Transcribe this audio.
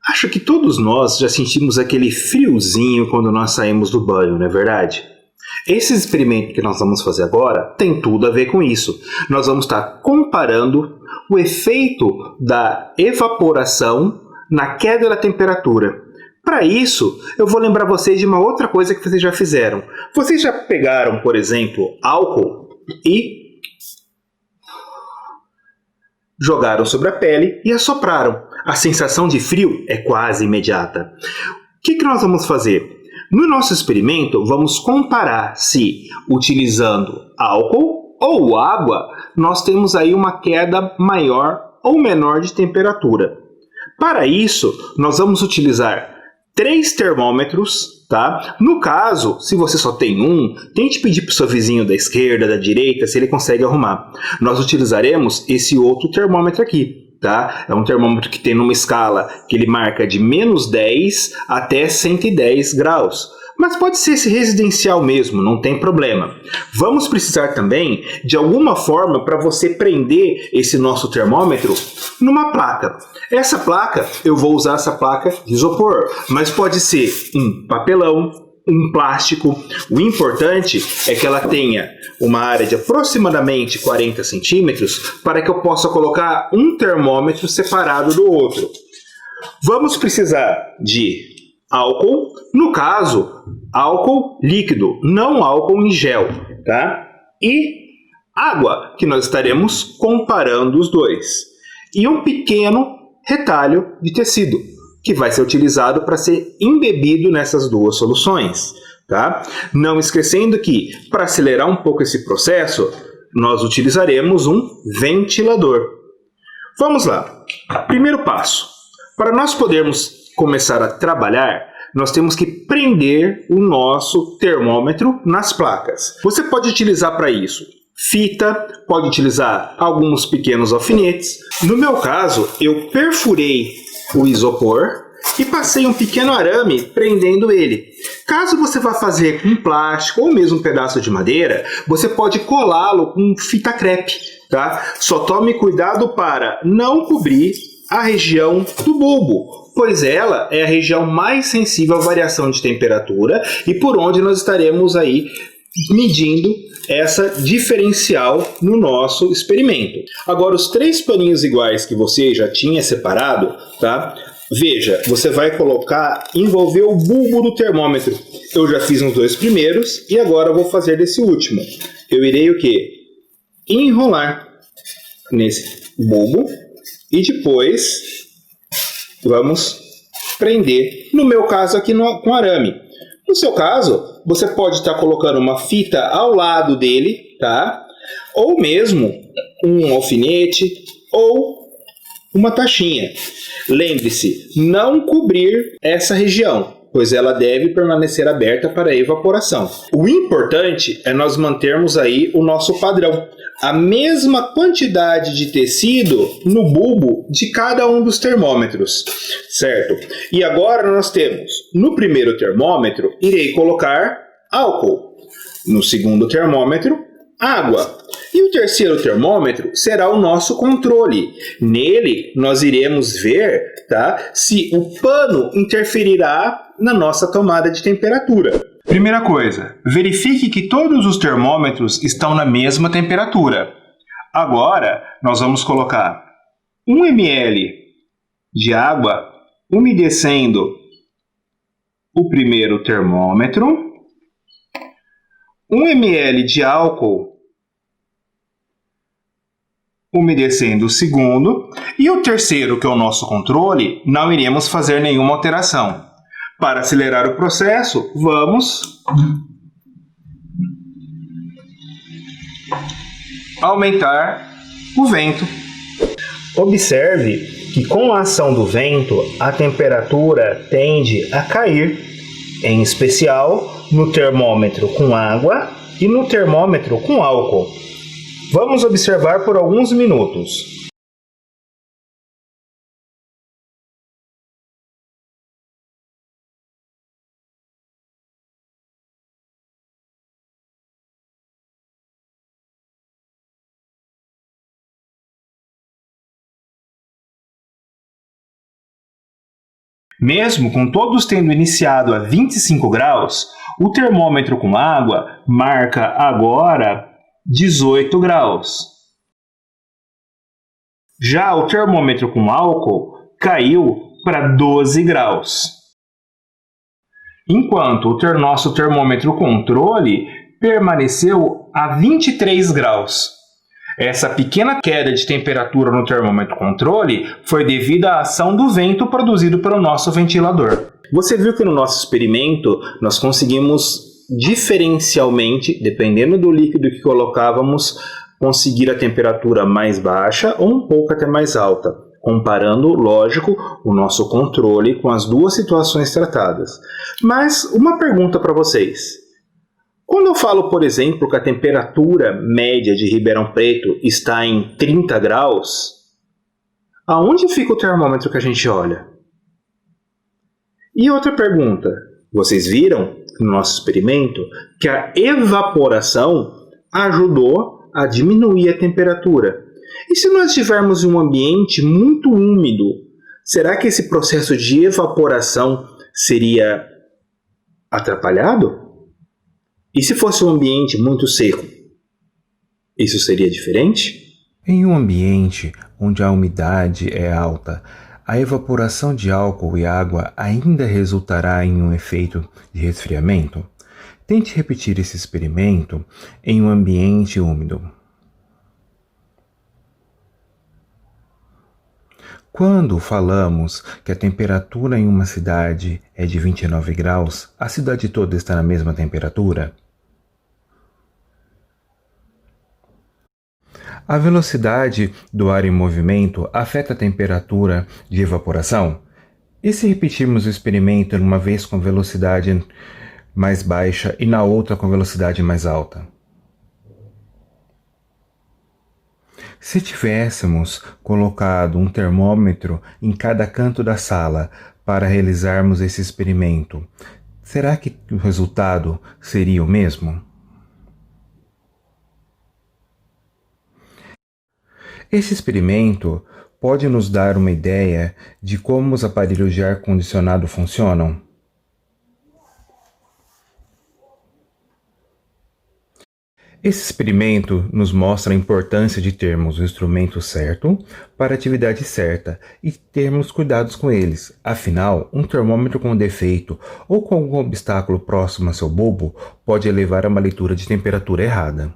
Acho que todos nós já sentimos aquele friozinho quando nós saímos do banho, não é verdade? Esse experimento que nós vamos fazer agora tem tudo a ver com isso. Nós vamos estar comparando o efeito da evaporação na queda da temperatura. Para isso, eu vou lembrar vocês de uma outra coisa que vocês já fizeram. Vocês já pegaram, por exemplo, álcool e jogaram sobre a pele e assopraram. A sensação de frio é quase imediata. O que nós vamos fazer? No nosso experimento, vamos comparar se, utilizando álcool ou água, nós temos aí uma queda maior ou menor de temperatura. Para isso, nós vamos utilizar 3 termômetros, tá? No caso, se você só tem um, tente pedir para o seu vizinho da esquerda, da direita, se ele consegue arrumar. Nós utilizaremos esse outro termômetro aqui. Tá? É um termômetro que tem numa escala que ele marca de -10 até 110 graus. Mas pode ser esse residencial mesmo, não tem problema. Vamos precisar também de alguma forma para você prender esse nosso termômetro numa placa. Essa placa, eu vou usar essa placa de isopor, mas pode ser um papelão, um plástico. O importante é que ela tenha uma área de aproximadamente 40 centímetros para que eu possa colocar um termômetro separado do outro. Vamos precisar de álcool, no caso, álcool líquido, não álcool em gel, tá? E água, que nós estaremos comparando os dois. E um pequeno retalho de tecido, que vai ser utilizado para ser embebido nessas duas soluções. Tá? Não esquecendo que, para acelerar um pouco esse processo, nós utilizaremos um ventilador. Vamos lá. Primeiro passo. Para nós podermos começar a trabalhar, nós temos que prender o nosso termômetro nas placas. Você pode utilizar para isso fita, pode utilizar alguns pequenos alfinetes. No meu caso, eu perfurei o isopor e passei um pequeno arame prendendo ele. Caso você vá fazer com plástico ou mesmo um pedaço de madeira, você pode colá-lo com fita crepe, tá? Só tome cuidado para não cobrir a região do bulbo, pois ela é a região mais sensível à variação de temperatura e por onde nós estaremos aí medindo essa diferencial no nosso experimento. Agora, os 3 paninhos iguais que você já tinha separado, tá? Veja, você vai envolver o bulbo do termômetro. Eu já fiz nos 2 primeiros e agora vou fazer desse último. Eu irei o quê? Enrolar nesse bulbo e depois vamos prender, no meu caso aqui com arame. No seu caso, você pode estar colocando uma fita ao lado dele, tá? Ou mesmo um alfinete ou uma tachinha. Lembre-se, não cobrir essa região, pois ela deve permanecer aberta para evaporação. O importante é nós mantermos aí o nosso padrão. A mesma quantidade de tecido no bulbo de cada um dos termômetros, certo? E agora nós temos, no primeiro termômetro, irei colocar álcool. No segundo termômetro, água. E o terceiro termômetro será o nosso controle. Nele, nós iremos ver, tá, se o pano interferirá na nossa tomada de temperatura. Primeira coisa, verifique que todos os termômetros estão na mesma temperatura. Agora, nós vamos colocar 1 ml de água umedecendo o primeiro termômetro, 1 ml de álcool umedecendo o segundo, e o terceiro, que é o nosso controle, não iremos fazer nenhuma alteração. Para acelerar o processo, vamos aumentar o vento. Observe que com a ação do vento, a temperatura tende a cair, em especial no termômetro com água e no termômetro com álcool. Vamos observar por alguns minutos. Mesmo com todos tendo iniciado a 25 graus, o termômetro com água marca agora 18 graus. Já o termômetro com álcool caiu para 12 graus. Enquanto o nosso termômetro controle permaneceu a 23 graus. Essa pequena queda de temperatura no termômetro controle foi devido à ação do vento produzido pelo nosso ventilador. Você viu que no nosso experimento nós conseguimos diferencialmente, dependendo do líquido que colocávamos, conseguir a temperatura mais baixa ou um pouco até mais alta, comparando, lógico, o nosso controle com as duas situações tratadas. Mas uma pergunta para vocês. Quando eu falo, por exemplo, que a temperatura média de Ribeirão Preto está em 30 graus, aonde fica o termômetro que a gente olha? E outra pergunta, vocês viram no nosso experimento que a evaporação ajudou a diminuir a temperatura. E se nós tivermos um ambiente muito úmido, será que esse processo de evaporação seria atrapalhado? E se fosse um ambiente muito seco, isso seria diferente? Em um ambiente onde a umidade é alta, a evaporação de álcool e água ainda resultará em um efeito de resfriamento? Tente repetir esse experimento em um ambiente úmido. Quando falamos que a temperatura em uma cidade é de 29 graus, a cidade toda está na mesma temperatura? A velocidade do ar em movimento afeta a temperatura de evaporação? E se repetirmos o experimento uma vez com velocidade mais baixa e na outra com velocidade mais alta? Se tivéssemos colocado um termômetro em cada canto da sala para realizarmos esse experimento, será que o resultado seria o mesmo? Esse experimento pode nos dar uma ideia de como os aparelhos de ar-condicionado funcionam? Esse experimento nos mostra a importância de termos o instrumento certo para a atividade certa e termos cuidados com eles. Afinal, um termômetro com defeito ou com algum obstáculo próximo a seu bulbo pode levar a uma leitura de temperatura errada.